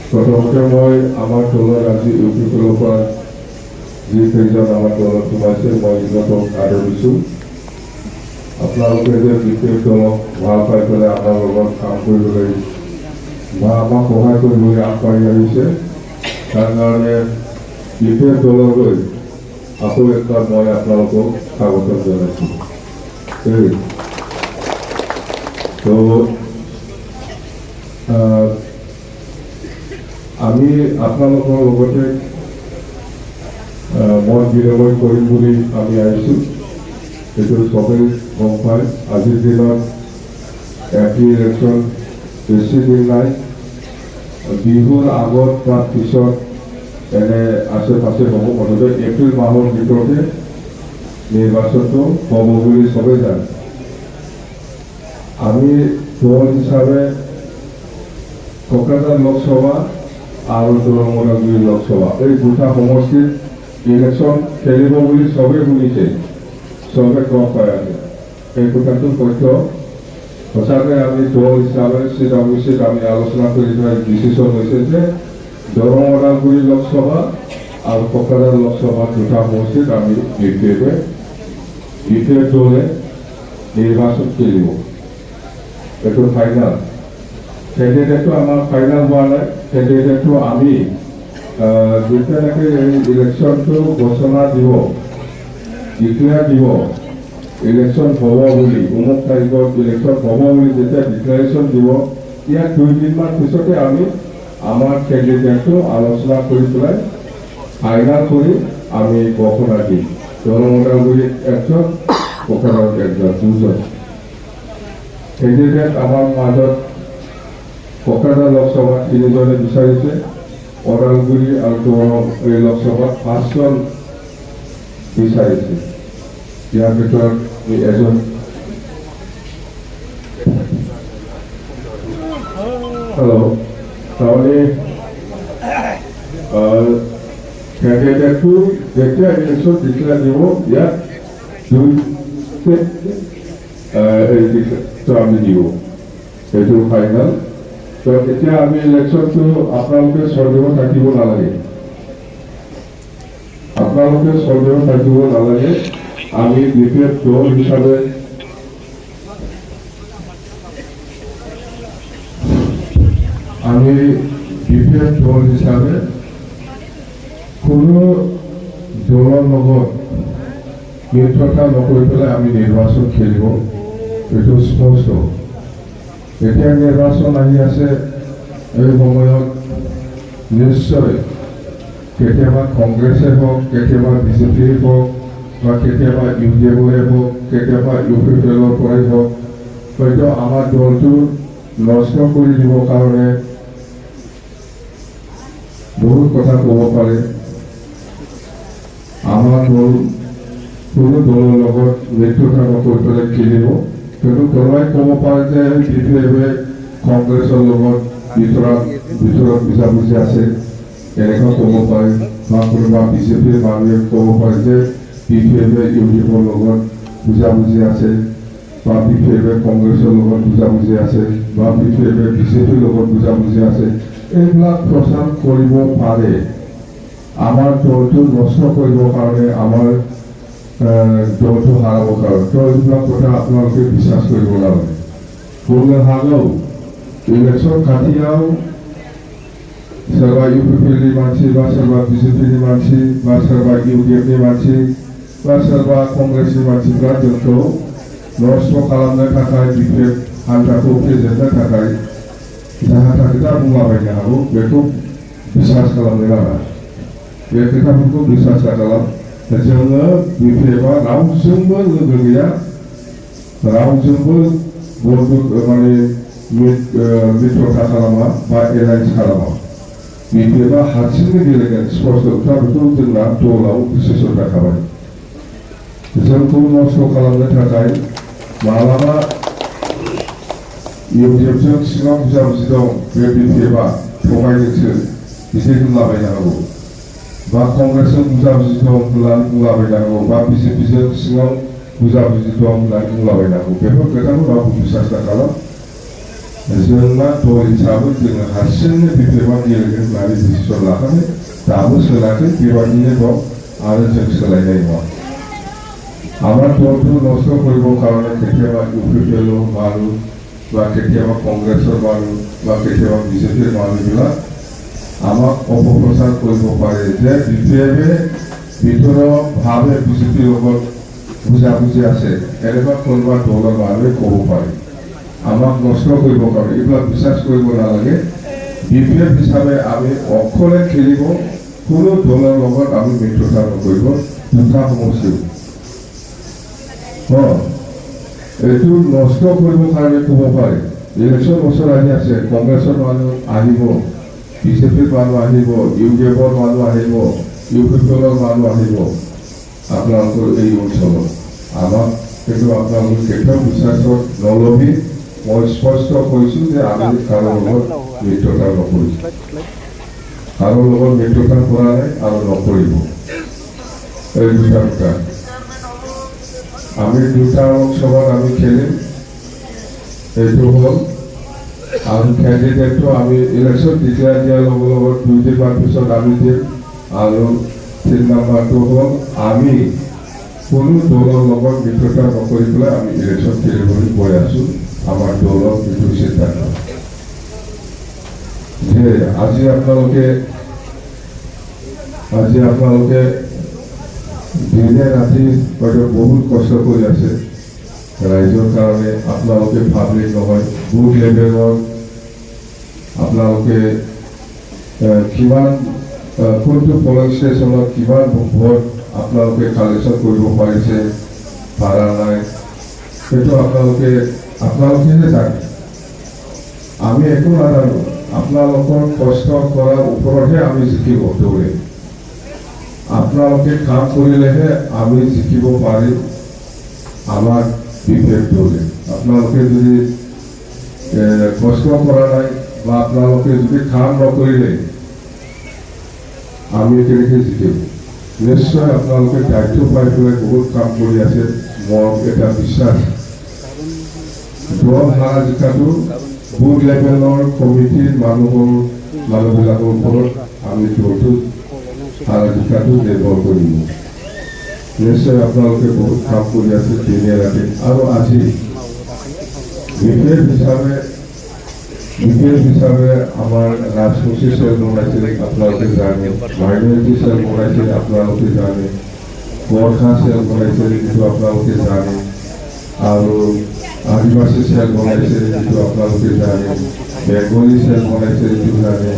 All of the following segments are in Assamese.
প্ৰথমতে মই আমাৰ দলৰ আজি ইউপি ফালৰ পৰা যিকেইজন আমাৰ দলত সোমাইছে মই সিহঁতক আদৰিছোঁ। আপোনালোকে যে বিশেষ দলক ভাল পাই পেলাই আমাৰ লগত কাম কৰিবলৈ বা আমাক সহায় কৰিবলৈ আগবাঢ়ি আহিছে, তাৰ কাৰণে বিশেষ দললৈ আকৌ একবাৰ মই আপোনালোকক স্বাগতম জনাইছোঁ। তো আমি আপোনালোকৰ লগতে মত বিনিময় কৰিম বুলি আমি আহিছোঁ। এইটো চবেই গম পায়। আজিৰ দিনত এমপি ইলেকশ্যন বেছি দিন নাই। বিহুৰ আগত বা পিছত এনে আশে পাশে হ'ব, মুঠতে এপ্ৰিল মাহৰ ভিতৰতে নিৰ্বাচনটো হ'ব বুলি চবেই জানে। আমি দল হিচাপে কোকৰাঝাৰ লোকসভা আৰু দৰং-ওদালগুৰি লোকসভা এই দুটা সমষ্টিত ইলেকশ্যন খেলিব বুলি চবেই শুনিছে, চবে গম পাই আছে। এই কথাটো সত্য। সঁচাকৈ আমি দল হিচাপে চিট আমি আলোচনা কৰি পেলাই ডিচিশ্যন হৈছে যে দৰং-ওদালগুৰি লোকসভা আৰু কোকৰাঝাৰ লোকসভা দুটা সমষ্টিত আমি বিশেষ দলে নিৰ্বাচন খেলিব। এইটো ফাইনাল। কেণ্ডিডেটটো আমাৰ ফাইনাল হোৱা নাই। কেণ্ডিডেটটো আমি যেতিয়ালৈকে এই ইলেকশ্যনটো ঘোষণা দিব, ডিক্লেয়াৰ দিব, ইলেকশ্যন হ'ব বুলি, অমুক তাৰিখত ইলেকশ্যন হ'ব বুলি যেতিয়া ডিক্লেৰেশ্যন দিব, ইয়াত 2 দিনমান পিছতে আমি আমাৰ কেণ্ডিডেটটো আলোচনা কৰি পেলাই ফাইনাল কৰি আমি ঘোষণা দিম। দৰং-ওদালগুৰিত একজন, কোকৰাঝাৰত একজন, দুজন কেণ্ডিডেট আমাৰ মাজত কোকৰাঝাৰ লোকসভাত 3জনে বিচাৰিছে, ওদালগুৰি আৰু দৰং এই লোকসভাত 5জন বিচাৰিছে। ইয়াৰ ভিতৰত এজন তাৰমানে কেণ্ডিডেটটো যেতিয়া ইলেকশ্যন ডিক্লেয়াৰ দিব, ইয়াত 2 আমি দিব। সেইটো ফাইনেল। তো এতিয়া আমি ইলেকশ্যনটো আপোনালোকে চৰ্দিব থাকিব নালাগে, আমি বিশেষ দল হিচাপে কোনো দলৰ লগত মিত্ৰতা নকৰি পেলাই আমি নিৰ্বাচন খেলিব। এইটো স্পষ্ট। এতিয়া নিৰ্বাচন আহি আছে, এই সময়ত নিশ্চয় কেতিয়াবা কংগ্ৰেছে হওক, কেতিয়াবা বিজেপি হওক, বা কেতিয়াবা UDF হওক, কেতিয়াবা ইউপি দলৰ পৰাই হওক, হয়তো আমাৰ দলটো নষ্ট কৰি দিবৰ কাৰণে বহুত কথা ক'ব পাৰে। আমাৰ দল কোনো দলৰ লগত মিত্ৰতা নকৰি পেলাই খেলিব, কিন্তু কোনোবাই ক'ব পাৰে যে DPF কংগ্ৰেছৰ লগত ভিতৰত বুজাবুজি আছে, এনেকুৱা ক'ব পাৰে। বা কোনোবা বিজেপিৰ মানুহে ক'ব পাৰে যে DPF UDFৰ লগত বুজাবুজি আছে, বা DPF কংগ্ৰেছৰ লগত বুজাবুজি আছে, বা DPF বিজেপিৰ লগত বুজাবুজি আছে। এইবিলাক প্ৰচাৰ কৰিব পাৰে আমাৰ দলটো নষ্ট কৰিবৰ কাৰণে, আমাৰ দলটো হাৰাবৰ কাৰণে। তো এইবিলাক কথা আপোনালোকে বিশ্বাস কৰিব নালাগে। কোনো হালেও ইলেকশ্যন কাটিয়াও सोरबा UPPनि मानसि बा सोरबा BJPनि मानसि बा सोरबा UDFनि मानसि बा सोरबा कंग्रेसनि मानसिफ्रा जोंखौ नष्ट खालामनो थाखाय बिफोर हान्जाखौ फेजेननो थाखाय जाहा खोथा बुंलाबायनो हागौ। बेखौ बिसास खालामनो नाङा। बे खोथाफोरखौ बिसास खालाम। जोङो बिफोरबा रावजोंबो लोगो गैया, रावजोंबो माने मित्रता खालामा बा एलायन्स खालामा। बिफोरबा हारसिंनो गेलेगोन। स्पष्ट खोथाफोरखौ जोंना दलाव डिसिसन जाखाबाय। जोंखौ नष्ट खालामनो थाखाय मालाबा UDFजों सिङाव बुजाबुजि दं, बे बिफोरबा थगायदोंसो बिदि होनलाबायनो हागौ। बा कंग्रेसजों बुजाबुजि दं होननानै बुंलाबायनो हागौ, बा BJPजों सिङाव बुजाबुजि दं होननानै बुंलाबायनो हागौ। बेफोर खोथाखौ रावबो बिसास दाखालाम। जोंना दल हिसाबै जोङो हारसिंनो बिफेबां गेलेगोन होननानै डिसिसन लाखानाय दाबो सोलायाखै बेबादिनो दं आरो जों सोलायनाय नङा আমাৰ দলটো নষ্ট কৰিবৰ কাৰণে কেতিয়াবা ইউপিপিএল মানুহ বা কেতিয়াবা কংগ্ৰেছৰ মানুহ বা কেতিয়াবা বিজেপিৰ মানুহবিলাক আমাক অপপ্ৰচাৰ কৰিব পাৰে যে বিপিএফে ভিতৰুৱাভাৱে বিজেপিৰ লগত বুজাবুজি আছে এনেকুৱা কোনোবা দলৰ মানুহে ক'ব পাৰে আমাক নষ্ট কৰিবৰ কাৰণে এইবিলাক বিশ্বাস কৰিব নালাগে বিপিএফ হিচাপে আমি অকলে খেলিব কোনো দলৰ লগত আমি মিত্ৰতা নকৰিব দুটা সমষ্টি এইটো নষ্ট কৰিবৰ কাৰণে ক'ব পাৰে ইলেকশ্যন বছৰ আহি আছে কংগ্ৰেছৰ মানুহ আহিব বিজেপিৰ মানুহ আহিব ইউডিএফৰ মানুহ আহিব ইউপিপিএলৰ মানুহ আহিব আপোনালোকৰ এই অঞ্চলত আমাক কিন্তু আপোনালোকে কেতিয়াও বিশ্বাসত নলবি মই স্পষ্ট কৈছোঁ যে আমি কাৰো লগত মিত্ৰতা নকৰিছোঁ কাৰো লগত মিত্ৰতা কৰা নাই আৰু নকৰিব এই দুটা আমি দুটা লোকসভাত আমি খেলিম এইটো হ'ল আৰু কেণ্ডিডেটটো আমি ইলেকশ্যন ডিক্লেয়াৰ দিয়াৰ লগে লগত 2 দিনৰ পিছত আমি দিম আৰু 3 নম্বৰটো হ'ল আমি কোনো দলৰ লগত মিত্ৰতা নকৰি পেলাই আমি ইলেকশ্যন খেলিবলৈ গৈ আছোঁ আমাৰ দলৰ যিটো সিদ্ধান্ত যে আজি আপোনালোকে দিনে ৰাতি হয়তো বহুত কষ্ট কৰি আছে ৰাইজৰ কাৰণে আপোনালোকে পাব্লিক নহয় বুথ লেভেলত আপোনালোকে কিমান কোনটো পলিং ষ্টেচনত কিমান ভোট আপোনালোকে কালেকশ্যন কৰিব পাৰিছে পাৰা নাই সেইটো আপোনালোকেহে জানে আমি একো নাজানো আপোনালোকৰ কষ্ট কৰাৰ ওপৰতহে আমি জিকিব দৌৰে আপোনালোকে কাম কৰিলেহে আমি জিকিব পাৰিম আমাৰ বিপেক দৌৰে আপোনালোকে যদি কষ্ট কৰা নাই বা আপোনালোকে যদি কাম নকৰিলে আমি কেনেকৈ জিকিম নিশ্চয় আপোনালোকে দায়িত্ব পাই পেলাই বহুত কাম কৰি আছে মোৰ এটা বিশ্বাস দল হাৰা জিকাটো বুথ লেভেলৰ কমিটিৰ মানুহবিলাকৰ ওপৰত আমি দলটো হাৰা জিকাটো নিৰ্ভৰ কৰিব নিশ্চয় আপোনালোকে বহুত কাম কৰি আছে দিনে ৰাতি আৰু আজি বিপেক হিচাপে আমাৰ ৰাজবংশী চেল বনাইছিল আপোনালোকে জানে মাইনৰিটি চেল বনাইছিল আপোনালোকে জানে গোৰ্খা চেল বনাইছিল যিটো আপোনালোকে জানে আৰু আদিবাসী চেল বনাইছিল যিটো আপোনালোকে জানে বেংগলী চেল বনাইছিল যিটো জানে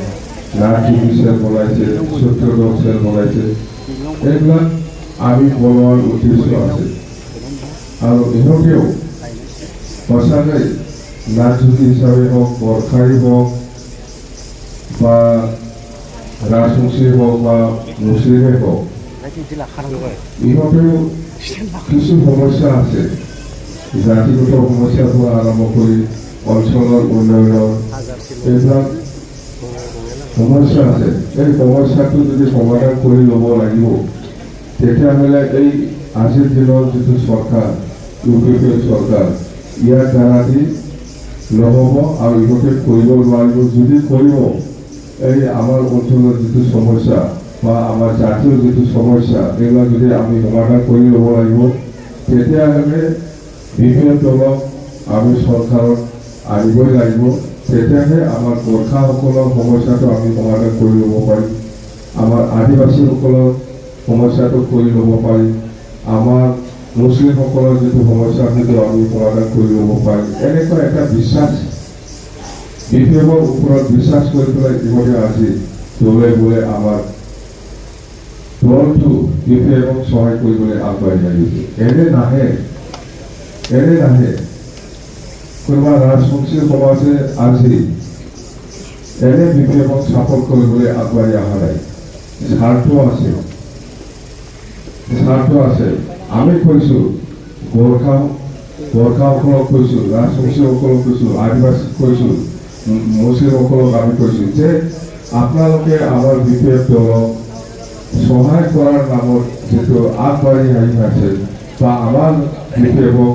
নাথিবি চেল বনাইছিল সূত্ৰদল চেল বনাইছিল এইবিলাক আমি বনোৱাৰ উদ্দেশ্য আছে আৰু ইহঁতেও সঁচাকৈ নাথযোগী হিচাপে হওক গোৰ্খাই হওক বা ৰাজবংশী হওক বা মুছলিমেই হওক ইহঁতেও কিছু সমস্যা আছে জাতিগত সমস্যাৰ পৰা আৰম্ভ কৰি অঞ্চলৰ উন্নয়নৰ এইবিলাক সমস্যা আছে এই সমস্যাটো যদি সমাধান কৰি ল'ব লাগিব তেতিয়াহ'লে এই আজিৰ দিনৰ যিটো চৰকাৰ ইউপিপিএল চৰকাৰ ইয়াৰ দ্বাৰা দি নহ'ব আৰু ইহঁতে কৰিব নোৱাৰিব যদি কৰিব এই আমাৰ অঞ্চলৰ যিটো সমস্যা বা আমাৰ জাতীয় যিটো সমস্যা এইবিলাক যদি আমি সমাধান কৰি ল'ব লাগিব তেতিয়াহ'লে বিভিন্ন দলক আমি চৰকাৰত আনিবই লাগিব তেতিয়াহে আমাৰ গোৰ্খাসকলৰ সমস্যাটো আমি সমাধান কৰি ল'ব পাৰিম আমাৰ আদিবাসীসকলৰ সমস্যাটো কৰি ল'ব পাৰিম আমাৰ মুছলিমসকলৰ যিটো সমস্যা সেইটো আমি সমাধান কৰি ল'ব পাৰিম এনেকুৱা এটা বিশ্বাস বিপেকৰ ওপৰত বিশ্বাস কৰি পেলাই ইহঁতে আজি দলে বলে আমাৰ দলটো বিপেকক সহায় কৰিবলৈ আগবাঢ়ি আহিছে এনে নাহে কোনোবা ৰাজবংশী সমাজে আজি এনে বিপেকক চাপৰ্ট কৰিবলৈ আগবাঢ়ি অহা নাই স্বাৰ্থ আছে আমি কৈছোঁ গোৰ্খাসকলক কৈছোঁ ৰাজবংশীসকলক কৈছোঁ আদিবাসীক কৈছোঁ মুছলিমসকলক আমি কৈছোঁ যে আপোনালোকে আমাৰ বিপেক দলক সহায় কৰাৰ নামত যিটো আগবাঢ়ি আহি আছে বা আমাৰ বিপেকক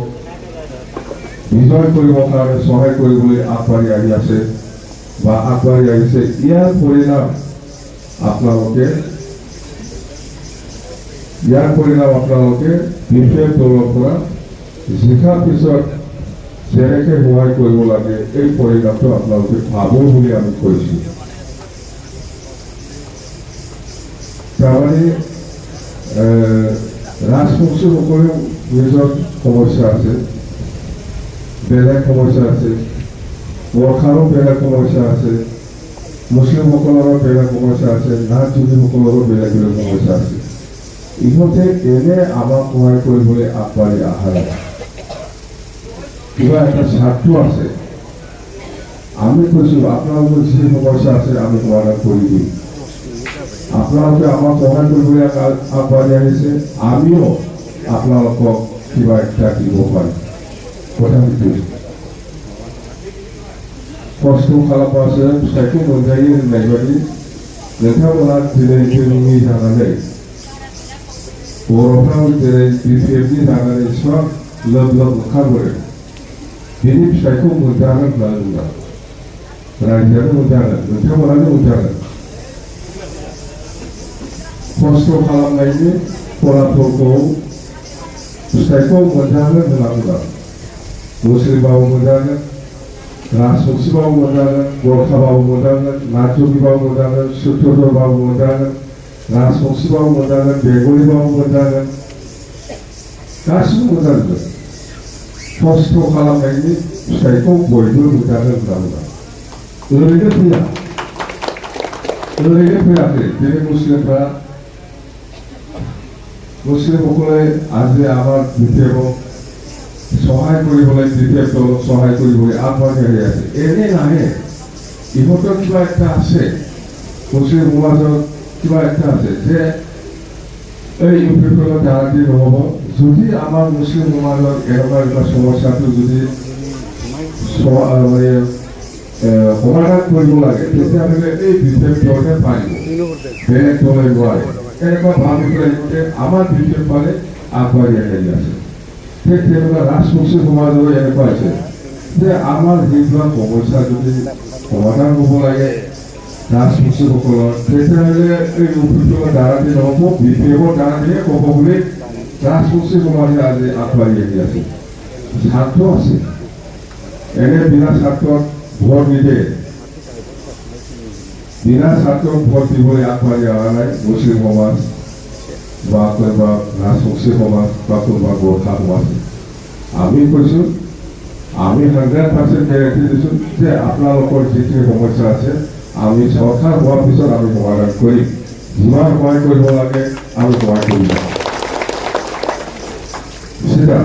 বিজয় কৰিবৰ কাৰণে সহায় কৰিবলৈ আগবাঢ়ি আহি আছে বা আগবাঢ়ি আহিছে। ইয়াৰ পৰিণাম আপোনালোকে বিশেষ দলৰ পৰা জিকাৰ পিছত যেনেকে সহায় কৰিব লাগে এই পৰিণামটো আপোনালোকে পাব বুলি আমি কৈছোঁ। তাৰমানে ৰাজবংশীসকলেও নিজৰ সমস্যা আছে, বেলেগ সমস্যা আছে, গোৰ্খাৰো বেলেগ সমস্যা আছে, মুছলিমসকলৰো বেলেগ সমস্যা আছে, নাথ যোগীসকলৰো বেলেগ বেলেগ সমস্যা আছে। ইহঁতে এনে আমাক সহায় কৰিবলৈ আগবাঢ়ি অহা নাই। কিবা এটা স্বাৰ্থ আছে। আমি কৈছোঁ আপোনালোকৰ যি সমস্যা আছে আমি সমাধান কৰি দিম। আপোনালোকে আমাক সহায় কৰিবলৈ আগবাঢ়ি আহিছে, আমিও আপোনালোকক কিবা এটা দিব পাৰিম। কথা সেইটো खस्थ' खालामबासो फिथाइखौ मोनजायो होननाय बायदि नोंथांमोना दिनै जोंनि जानानै बर'फ्रा जेरै बिपिएफनि जानानै इसिबां लोब लोब ओंखारबोदों बेनि फिथाइखौ मोनजागोन होननानै बुंदों। रायजोआनो मोनजागोन, नोंथांमोनानो मोनजागोन। खस्थ' खालामनायनि फलाफलखौ फिथाइखौ मोनजागोन होनना बुंदों। मुस्लिमबाबो मोनजागोन, राजबंशीबाबो मोनजागोन, गोर्खाबाबो मोनजागोन, नाथ जोगीबाबो मोनजागोन, सूत्रधरबाबो मोनजागोन, राजबंशीबाबो मोनजागोन, बेंगलिबाबो मोनजागोन, गासिबो मोनजाजोबगोन। खस्थ' खालामनायनि फिथाइखौ बयबो मोनजागोन होनना बुंदों। ओरैनो फैयाखै। दिनै মুছলিমসকলে আজি আমাৰ বিপিএফক সহায় কৰিবলৈ বিপিএফ দলক সহায় কৰিবলৈ আগবাঢ়ি আহি আছে। এনে নাহে, ইহঁতৰ কিবা এটা আছে, মুছলিম সমাজত কিবা এটা আছে যে এই ইউপিএফৰ দ্বাৰা দি নহ'ব। যদি আমাৰ মুছলিম সমাজত এনেকুৱা এটা সমস্যাটো যদি সমাধান কৰিব লাগে তেতিয়াহ'লে এই বিপিএফ দলে পাৰিব, বেলেগ দলে নোৱাৰে। এনেকুৱা ভাবি পেলাই ইহঁতে আমাৰ বিপিএফ ফালে আগবাঢ়ি আহি আছে। ঠিক তেনেকুৱা ৰাজবংশী সমাজৰো এনেকুৱা আছে যে আমাৰ যিবিলাক সমস্যা যদি সমাধান হ'ব লাগে ৰাজবংশীসকলৰ, তেতিয়াহ'লে এই ইউপিএফৰ দ্বাৰা দি নহ'ব, বিপিএফৰ দ্বাৰা দিয়ে হ'ব বুলি ৰাজবংশী সমাজে আজি আগবাঢ়ি আহি আছে। স্বাৰ্থ আছে, এনে বিনা স্বাৰ্থত ভোট নিদিয়ে, বিনা স্বাৰ্থত ভোট দিবলৈ আগবাঢ়ি অহা নাই মুছলিম সমাজ বা কোনোবা ৰাজবংশী সমাজ বা কোনোবা গোৰ্খা সমাজ। আমি কৈছোঁ, আমি 100% গেৰেণ্টি দিছোঁ যে আপোনালোকৰ যিখিনি সমস্যা আছে আমি চৰকাৰ হোৱাৰ পিছত আমি সমাধান কৰিম। যিমান সহায় কৰিব লাগে আমি সহায় কৰিম। সেটা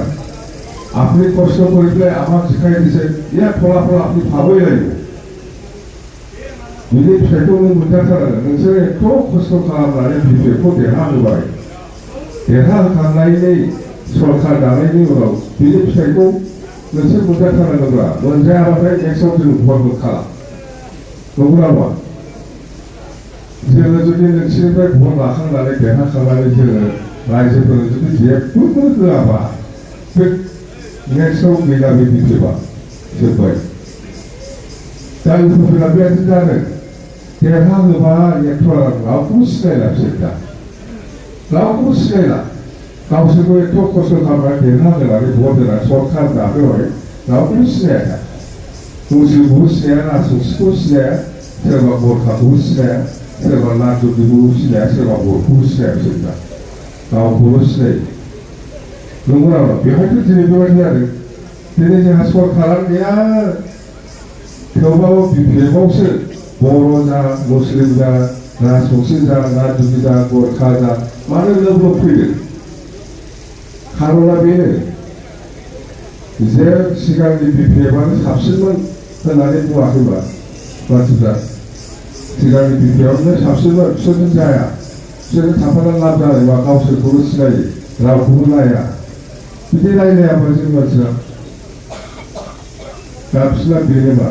আপনি কষ্ট কৰি পেলাই আমাক শিকাই দিছে, ইয়াৰ ফলাফল আপুনি পাবই লাগিব। যদি फिथाइखौ नों मोनजाथारानो, नोंसोर एथ' खस्थ' खालामनानै बिपिएफखौ देरहाहोबाय, देरहाहोखांनायनि सरकार दानायनि उनाव बिनि फिथाइखौ नोंसोर मोनजाथारनांगौब्ला मोनजायाबाथाय नेक्स्टआव जों भट होखाला। नंगौ नामा? जोङो जुदि नोंसोरनिफ्राय भट लाखांनानै देरहाखांनानै जोङो रायजोफोरनो जुदि जेबो होआबा बे नेक्स्टआव गैला बे बिपिएफआ जोब्बाय। दा इउपिएफआ बेबायदि जादों, देरहाहोबा एक्ट'रा रावखौबो सिनायला बिसोर दा, रावखौबो सिनायला। गावसोरखौ एथ' खस्थ' खालामनानै देरहाहोनानै भट होनानै सरकार दाहोबाय, रावखौबो सिनाया। मुस्लिमखौबो सिनाया, राजबंशीखौबो सिनाया, सोरबा गोर्खाखौबो सिनाया, सोरबा नाथ जोगीखौबो सिनाया, सोरबा बर'खौबो सिनाया बिसोर दा, गावखौबो सिनायो। नंगौ नामा? बेवहायथ' दिनै बेबायदि जादों। दिनै जोंहा सरकारा गैया, थेवब्लाबो बिपिएफआवसो बर' जा, मुस्लिम जा, राजबंशी जा, नाथ जोगी जा, गोर्खा जा, मानो लोब लोब फैदों? खार'ना बेनो जे सिगांनि बिपिएफआनो साबसिनमोन होननानै बुङाखैबा मानसिफ्रा। सिगांनि बिपिएफआनो साबसिनमोन, बिसोरजों जाया, बिसोरजों थाफानानै लाब जानायबा गावसोरखौबो सिनायो, रावखौबो नाया। बिदि नायनायाबा जों मानसिया दा बिसोरना बेनोमा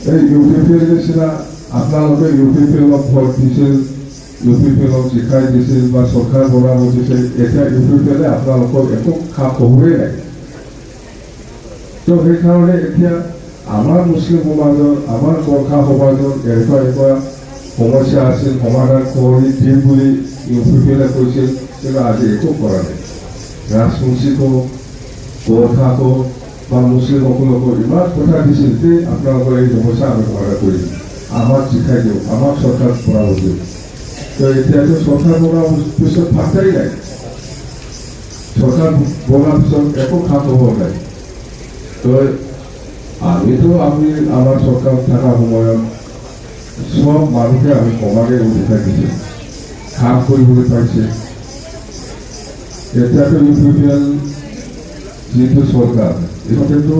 এই ইউপিএফের নিচিনা আপোনালোকে ইউপিএফক ভোট দিছিল, ইউপিএফক জিকাই দিছিল বা চৰকাৰ বনাব দিছিল, এতিয়া ইউপিএফে আপোনালোকক একো খা খবৰেই নাই। তো সেইকাৰণে এতিয়া আমাৰ মুছলিম সমাজৰ আমাৰ গোৰ্খা সমাজৰ এনেকুৱা সমস্যা আছিল সমাধান কৰি দিম বুলি ইউপিপিএলে কৈছিল, কিন্তু আজি একো কৰা নাই। ৰাজবংশীকো গোৰ্খাকো বা মুছলিমসকলকো ইমান কথা দিছিল যে আপোনালোকৰ এই সমস্যা আমি সমাধান কৰিম, আমাক শিকাই দিওঁ, আমাক চৰকাৰ বনাব দিওঁ। তো এতিয়াতো চৰকাৰ বনোৱাৰ পিছত ভাষাই নাই, চৰকাৰ বনোৱাৰ পিছত একো খা খবৰ নাই। তো আমিতো আমাৰ চৰকাৰ থকা সময়ত সব মানুহে আমি কমাকে অধিকাৰ দিছোঁ, কাম কৰিবলৈ পাইছে। এতিয়াতো ইউপিপিএল যিটো চৰকাৰ, ইহঁতেতো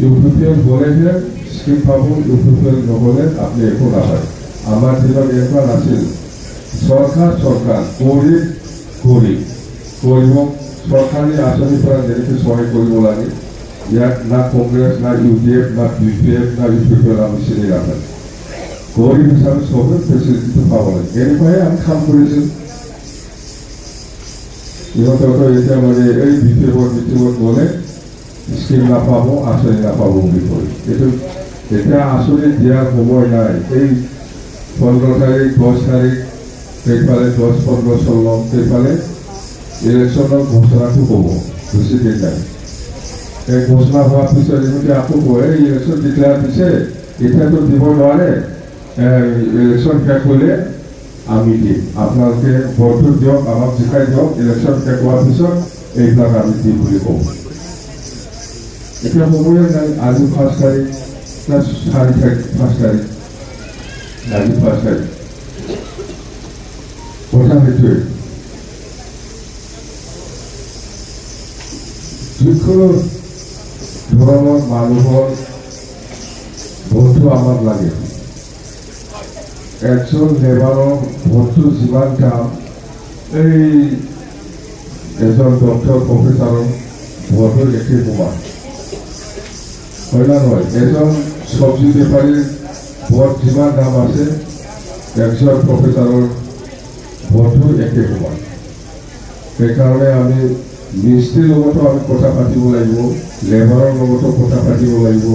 ইউপিপিএল হ'লেহে স্কিম পাব, ইউপিপিএল নহ'লে আপুনি একো নাপায়। আমাৰ দিনত এনেকুৱা নাছিল, চৰকাৰ কৰিব চৰকাৰী আঁচনিৰ পৰা যেনেকৈ সহায় কৰিব লাগে, ইয়াত না কংগ্ৰেছ না ইউডিএফ না বিপিএফ না ইউপিপিএল আমি চিনি নাপায়। গৰিব হিসাবে সবে ফেসিলিটি পাব লাগে, এনেকুৱাই আমি কাম কৰিছিল। ইহঁততো এতিয়া মানে এই মিটিঙত গ'লে স্কিম নাপাব, আঁচনি নাপাব বুলি কয়। এইটো এতিয়া আঁচনি দিয়াৰ সময় নাই। এই 15 তাৰিখ 10 তাৰিখ সেইফালে 10-15 16 সেইফালে ইলেকশ্যনৰ ঘোষণাটো ক'ব, বেছি দিন নাই। এই ঘোষণা হোৱাৰ পিছত ইহঁতে আকৌ কয় ইলেকশ্যন ডিক্লেয়াৰ দিছে, এতিয়াতো দিব নোৱাৰে, ইলেকশ্যন শেষ হ'লে আমি দিম, আপোনালোকে ভোটটো দিয়ক, আমাক জিকাই দিয়ক, ইলেকশ্যন শেষ হোৱাৰ পিছত এইবিলাক আমি দিম বুলি কওঁ। এতিয়া সময়ে নাই, আজি 5 তাৰিখ না 4 তাৰিখ, 5 তাৰিখ, আজি 5 তাৰিখ। কথা সেইটোৱে, যিকোনো ধৰণৰ মানুহৰ ভোটটো আমাক লাগে। একজন লেবাৰৰ ভোটটো যিমান দাম, এই এজন ডক্টৰ প্ৰফেচাৰৰ ভোটৰ একে সমান, হয় না নহয়? এজন চব্জি বেপাৰীৰ ভোট যিমান দাম আছে, একজন প্ৰফেচাৰৰ ভোটটো একে সমান। সেইকাৰণে আমি মিস্ত্ৰীৰ লগতো আমি কথা পাতিব লাগিব, লেবাৰৰ লগতো কথা পাতিব লাগিব,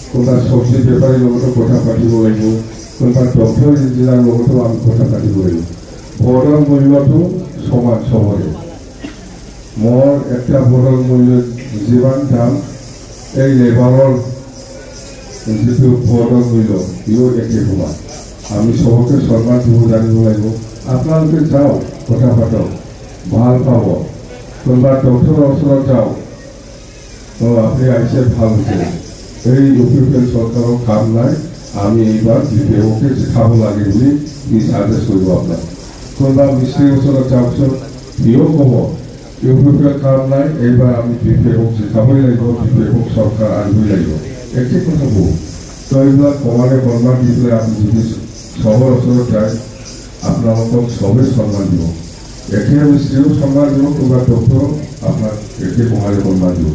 কোনোবা চব্জি বেপাৰীৰ লগতো কথা পাতিব লাগিব, কোনোবা ডক্টৰ ইঞ্জিনিয়াৰৰ লগতো আমি কথা পাতিব লাগিব। ভোটৰ মূল্যটো সমান চবৰে। মোৰ একটা ভোটৰ মূল্য যিমান দাম, এই লেবাৰৰ যিটো ভোটৰ মূল্য ইও একে সমান। আমি চবকে সন্মান দিব জানিব লাগিব। আপোনালোকে যাওক, কথা পাতক, ভাল পাব। কোনোবা ডক্টৰৰ ওচৰত যাওক, আপুনি আহিছে ভাল হৈছে, এই ইউপিপিএল চৰকাৰৰ কাম নাই, আমি এইবাৰ বিপিএফকে শিকাব লাগে বুলি সি চাজেষ্ট কৰিব আপোনাক। কোনোবা মিস্ত্ৰীৰ ওচৰত যাওকচোন, সিও ক'ব ইউপিপিএল কাম নাই, এইবাৰ আমি বিপিএফক শিকাবই লাগিব, বিপিএফক চৰকাৰ আনিবই লাগিব, একে কথা ক'ব। তো এইবিলাক কমানে সন্মান দি পেলাই আমি যদি চবৰ ওচৰত যায়, আপোনালোকক চবেই সন্মান দিব। একে মিস্ত্ৰীও সন্মান দিব, কোনোবা ডক্টৰক আপোনাক একে সমানে সন্মান দিব।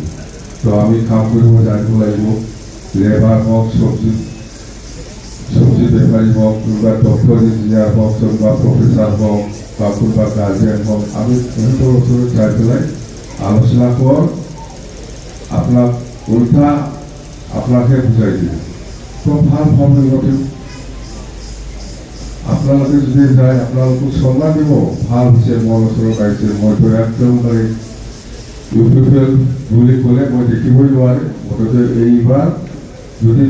তো আমি কাম কৰিব জানিব লাগিব। লেবাৰ হওক, চব্জি বেপাৰী হওক, কোনোবা ডক্টৰ ইঞ্জিনিয়াৰ হওক, কোনোবা প্ৰফেচাৰ হওক বা কোনোবা গাৰ্জেন হওক, আমি সিহঁতৰ ওচৰত যাই পেলাই আলোচনা কৰ, আপোনাক উল্টা আপোনাকে বুজাই দিয়ে। তো ভাল পাব সিহঁতেও। আপোনালোকে যদি যায়, আপোনালোকক সন্মান দিব, ভাল হৈছে, মোৰ ওচৰত আহিছে, মইতো একদম মানে ইউপিপিএল বুলি ক'লে মই দেখিবই নোৱাৰে। মুঠতে এইবাৰ যদি